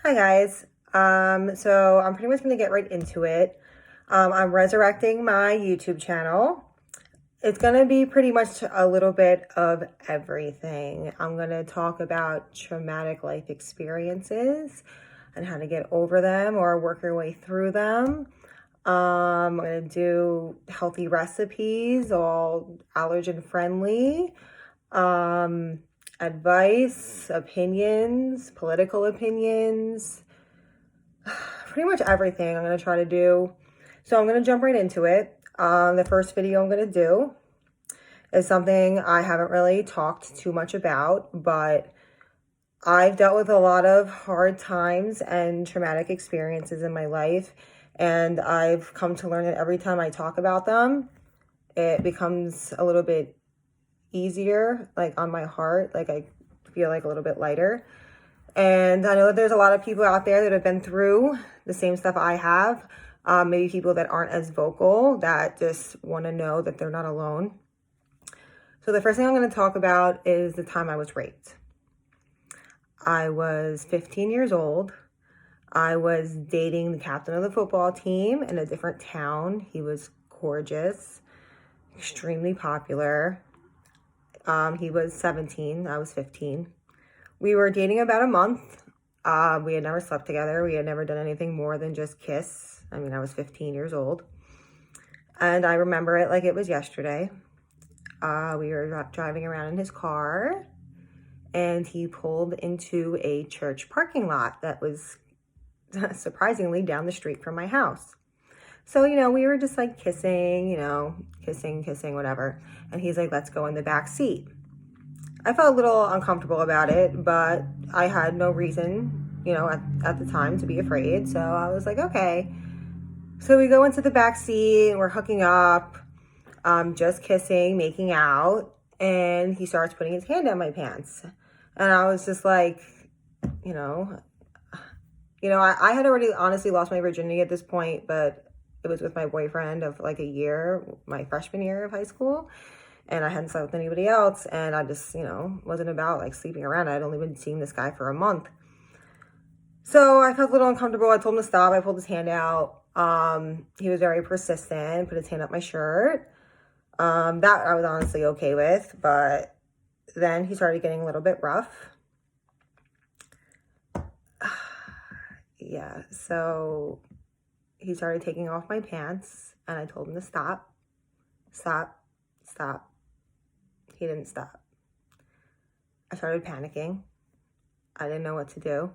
Hi guys. So I'm pretty much going to get right into it. I'm resurrecting my YouTube channel. It's going to be pretty much a little bit of everything. I'm going to talk about traumatic life experiences and how to get over them or work your way through them. I'm going to do healthy recipes, all allergen friendly. Advice, opinions, political opinions, pretty much everything I'm going to try to do. So I'm going to jump right into it. The first video I'm going to do is something I haven't really talked too much about, but I've dealt with a lot of hard times and traumatic experiences in my life. And I've come to learn that every time I talk about them, it becomes a little bit easier, like on my heart. Like I feel like a little bit lighter. And I know that there's a lot of people out there that have been through the same stuff I have. Maybe people that aren't as vocal, that just want to know that they're not alone. So the first thing I'm going to talk about is the time I was raped. I was 15 years old. I was dating the captain of the football team in a different town. He was gorgeous, extremely popular. He was 17. I was 15. We were dating about a month. We had never slept together. We had never done anything more than just kiss. I mean, I was 15 years old. And I remember it like it was yesterday. We were driving around in his car, and he pulled into a church parking lot that was surprisingly down the street from my house. So, we were just like kissing, kissing, whatever. And he's like, let's go in the back seat. I felt a little uncomfortable about it, but I had no reason, at the time to be afraid. So I was like, okay. So we go into the back seat and we're hooking up, just kissing, making out. And he starts putting his hand down my pants. And I was just like, I had already honestly lost my virginity at this point, but it was with my boyfriend of like a year, my freshman year of high school. And I hadn't slept with anybody else. And I just, wasn't about like sleeping around. I'd only been seeing this guy for a month. So I felt a little uncomfortable. I told him to stop. I pulled his hand out. He was very persistent, put his hand up my shirt. That I was honestly okay with. But then he started getting a little bit rough. Yeah, so he started taking off my pants. And I told him to stop. Stop. Stop. He didn't stop. I started panicking. I didn't know what to do.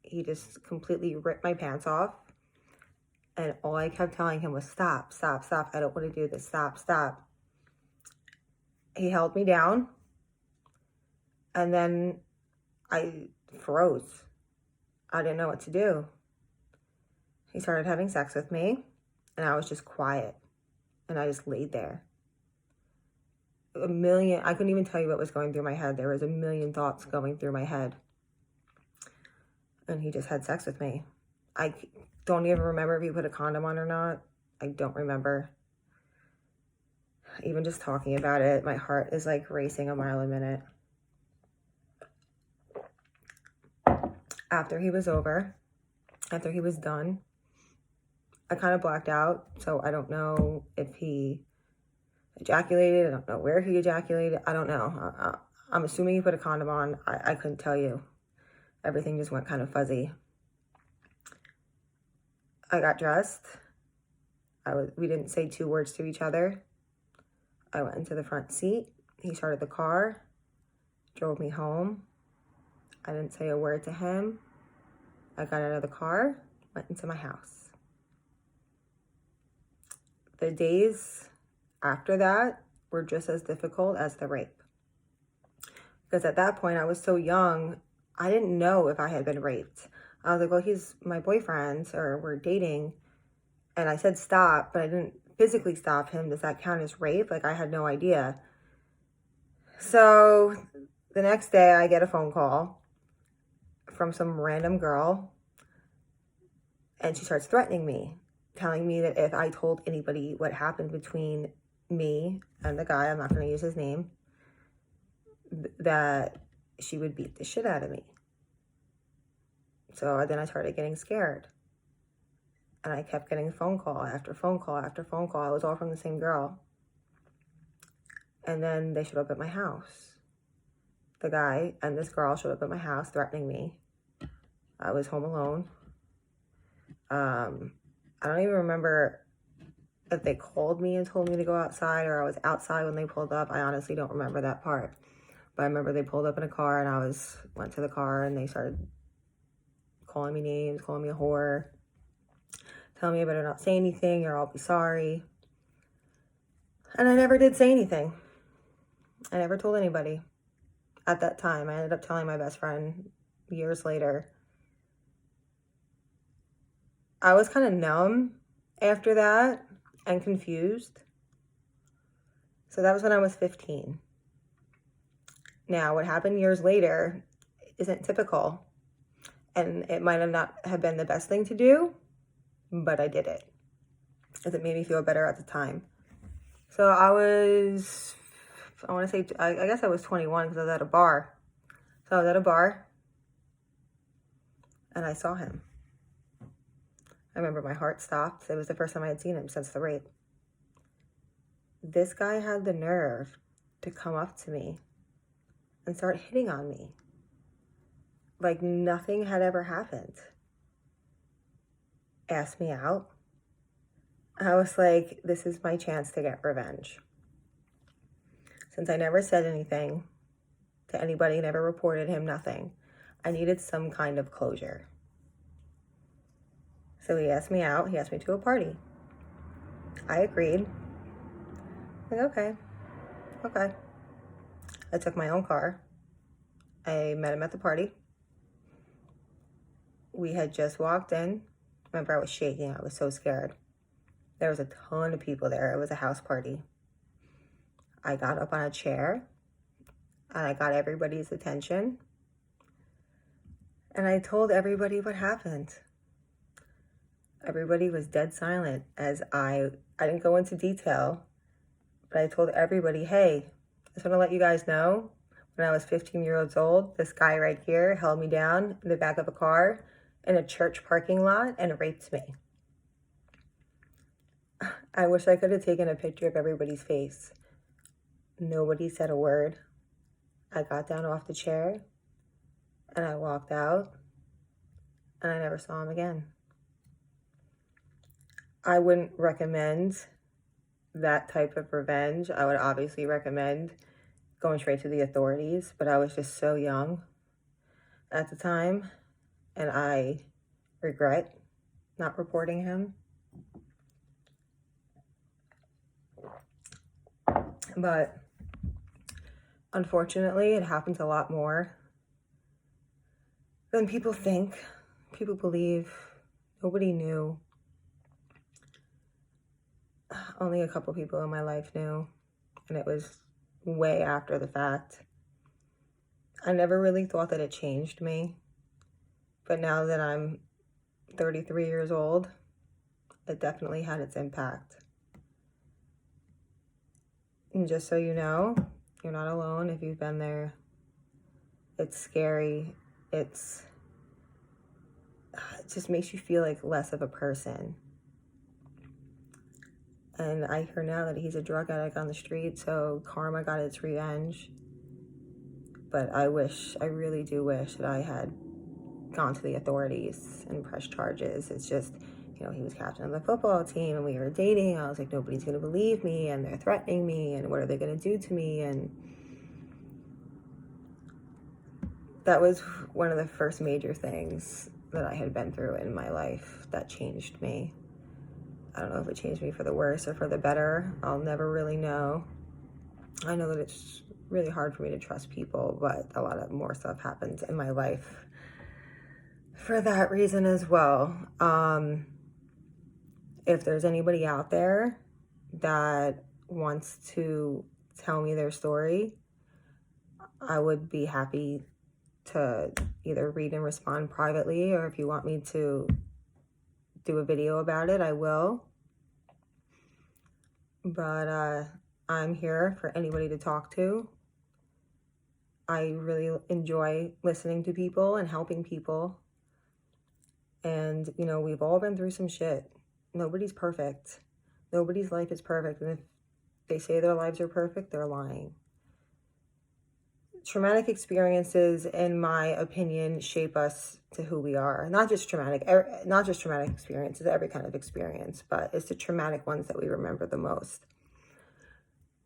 He just completely ripped my pants off. And all I kept telling him was, stop, stop, stop. I don't want to do this. Stop, stop. He held me down. And then I froze. I didn't know what to do. He started having sex with me. And I was just quiet. And I just laid there. I couldn't even tell you what was going through my head. There was a million thoughts going through my head. And he just had sex with me. I don't even remember if he put a condom on or not. I don't remember. Even just talking about it, my heart is like racing a mile a minute. After he was done, I kind of blacked out. So I don't know if he ejaculated. I don't know where he ejaculated. I don't know. I'm assuming he put a condom on. I couldn't tell you. Everything just went kind of fuzzy. I got dressed. We didn't say 2 words to each other. I went into the front seat. He started the car, drove me home. I didn't say a word to him. I got out of the car, went into my house. The days after that were just as difficult as the rape. Because at that point, I was so young, I didn't know if I had been raped. I was like, well, he's my boyfriend, or we're dating. And I said stop, but I didn't physically stop him. Does that count as rape? Like, I had no idea. So the next day, I get a phone call from some random girl. And she starts threatening me, telling me that if I told anybody what happened between me and the guy, I'm not going to use his name, that she would beat the shit out of me. So then I started getting scared. And I kept getting phone call after phone call after phone call. It was all from the same girl. And then they showed up at my house. The guy and this girl showed up at my house threatening me. I was home alone. I don't even remember if they called me and told me to go outside or I was outside when they pulled up. I honestly don't remember that part. But I remember they pulled up in a car and I went to the car and they started calling me names, calling me a whore, telling me I better not say anything or I'll be sorry. And I never did say anything. I never told anybody at that time. I ended up telling my best friend years later. I was kind of numb after that and confused. So that was when I was 15. Now, what happened years later isn't typical. And it might have not have been the best thing to do, but I did it. Because it made me feel better at the time. So I guess I was 21 because I was at a bar. So I was at a bar and I saw him. I remember my heart stopped. It was the first time I had seen him since the rape. This guy had the nerve to come up to me and start hitting on me. Like nothing had ever happened. Asked me out. I was like, this is my chance to get revenge. Since I never said anything to anybody, never reported him, nothing, I needed some kind of closure. So he asked me out. He asked me to a party. I agreed. Like, okay. I took my own car. I met him at the party. We had just walked in. Remember, I was shaking. I was so scared. There was a ton of people there. It was a house party. I got up on a chair and I got everybody's attention. And I told everybody what happened. Everybody was dead silent as I didn't go into detail, but I told everybody, hey, I just want to let you guys know, when I was 15 years old, this guy right here held me down in the back of a car in a church parking lot and raped me. I wish I could have taken a picture of everybody's face. Nobody said a word. I got down off the chair and I walked out and I never saw him again. I wouldn't recommend that type of revenge. I would obviously recommend going straight to the authorities, but I was just so young at the time, and I regret not reporting him. But unfortunately, it happens a lot more than people think, people believe. Nobody knew. Only a couple people in my life knew, and it was way after the fact. I never really thought that it changed me, but now that I'm 33 years old, it definitely had its impact. And just so you know, you're not alone if you've been there. It's scary. It just makes you feel like less of a person. And I hear now that he's a drug addict on the street, so karma got its revenge. But I really do wish that I had gone to the authorities and pressed charges. It's just, he was captain of the football team and we were dating. I was like, nobody's going to believe me and they're threatening me and what are they going to do to me? And that was one of the first major things that I had been through in my life that changed me. I don't know if it changed me for the worse or for the better. I'll never really know. I know that it's really hard for me to trust people, but a lot of more stuff happens in my life for that reason as well. If there's anybody out there that wants to tell me their story, I would be happy to either read and respond privately, or if you want me to do a video about it, I will. But I'm here for anybody to talk to. I really enjoy listening to people and helping people. And, you know, we've all been through some shit. Nobody's perfect. Nobody's life is perfect. And if they say their lives are perfect, they're lying. Traumatic experiences, in my opinion, shape us to who we are. Not just traumatic experiences, every kind of experience, but it's the traumatic ones that we remember the most.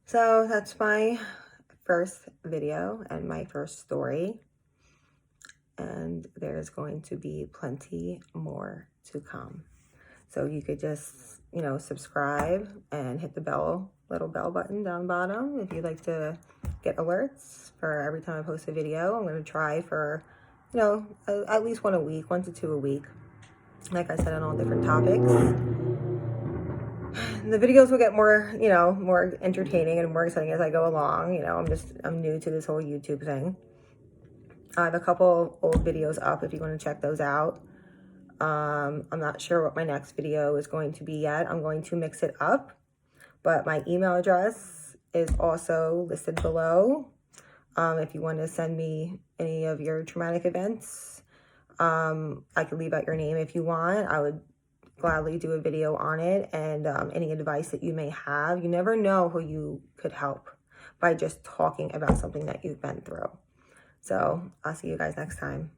So that's my first video and my first story. And there's going to be plenty more to come. So you could just, you know, subscribe and hit the little bell button down bottom if you'd like to get alerts for every time I post a video. I'm going to try for, you know, at least 1 a week, 1 to 2 a week. Like I said, on all different topics. The videos will get more, you know, more entertaining and more exciting as I go along. You know, I'm new to this whole YouTube thing. I have a couple old videos up if you want to check those out. I'm not sure what my next video is going to be yet. I'm going to mix it up, but my email address is also listed below. If you want to send me any of your traumatic events, I could leave out your name if you want. I would gladly do a video on it, and any advice that you may have. You never know who you could help by just talking about something that you've been through. So I'll see you guys next time.